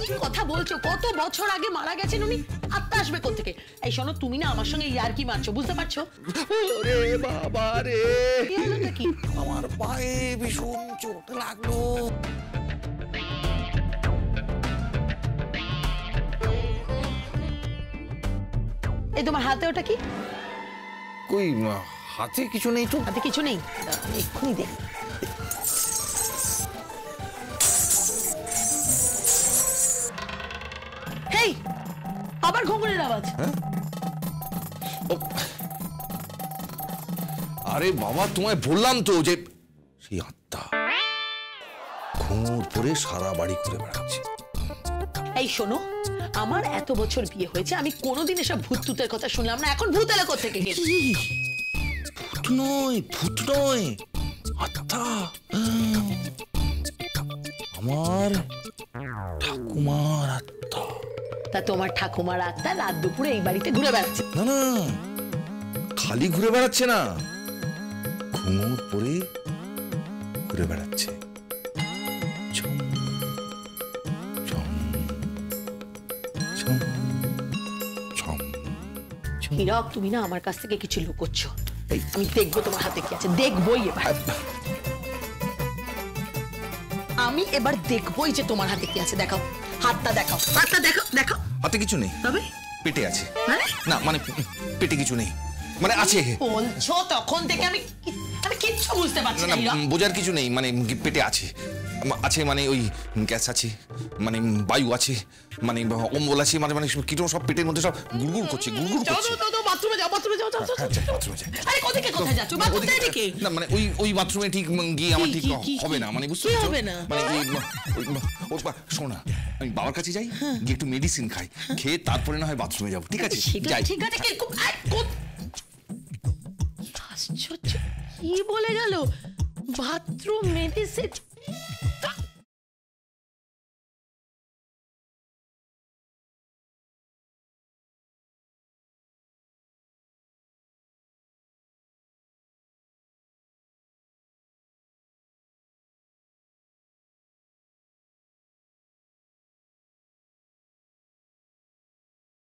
কি কথা বলছো? কত বছর আগে মারা গেছেন উনি, আত্মা আসবে কোত্থেকে? এই শোনো, তুমি না আমার সঙ্গে ইয়ার্কি মারছো, বুঝতে পারছো? ওরে বাবা রে, কি হলোটা কি? আমার পায়ে ভীষণ চোট লাগলো। এই তোমার হাতে ওটা কি? কই হাতে কিছু নেই তো। হাতে কিছু নেই? এক্ষুনি দেখ। হেই, আবার ঘুঙুরের আওয়াজ। আরে বাবা, তোমায় বললাম তো যে সেই আত্মা ঘুঙুর পরে সারা বাড়ি ঘুরে বেড়াচ্ছে। এই শোনো, আমার এত বছর বিয়ে হয়েছে, আমি কোনোদিন এসব ভূত টুতের কথা শুনলাম না। এখন ভূত এলো কোত্থেকে? ভূত নয়, ভূত নয়, আত্মা। আমার ঠাকুমার আত্মা। তা তোমার ঠাকুমার আত্মা রাত দুপুরে এই বাড়িতে ঘুরে বেড়াচ্ছে? না না, খালি ঘুরে বেড়াচ্ছে না, ঘুঙুর পরে ঘুরে বেড়াচ্ছে। ছম ছম ছম ছম। হীরক, তুমি না আমার কাছ থেকে কিছু লুকোচ্ছ। আমি দেখবো তোমার হাতে কি আছে, দেখবোই এবার। আমি এবার দেখবোই যে তোমার হাতে কি আছে। দেখাও হাতটা, দেখাও হাতটা, দেখাও দেখাও। হাতে কিছু নেই, তবে পেটে আছে। মানে না মানে পেটে কিছু নেই, মানে আছে। বলছো তখন থেকে আমি কিচ্ছু বুঝতে পারছি না না। না, বোঝার কিছু নেই, মানে পেটে আছে। আছে মানে ওই গ্যাস আছে, মানে বায়ু আছে, মানে অম্বল আছে, মানে মানে কিরকম সব পেটের মধ্যে সব গুড়গুড় করছে, গুড়গুড় করছে। বাথরুমে যাও, বাথরুমে যাও। বাথরুমে যাই। আরে কোথায় কোথায় যাচ্ছ? বাথরুমে এদিকে? না মানে ওই বাথরুমে ঠিক গিয়ে আমার ঠিক হবে না, মানে বুঝতে পারছো? হবে না মানে শোনো না, আমি বাবার কাছে যাই, গিয়ে একটু মেডিসিন খাই, খেয়ে তারপরে না হয় বাথরুমে যাবো। ঠিক আছে যাই। ঠিক আছে। আশ্চর্য, কি বলে গেল? Bathroom medicine?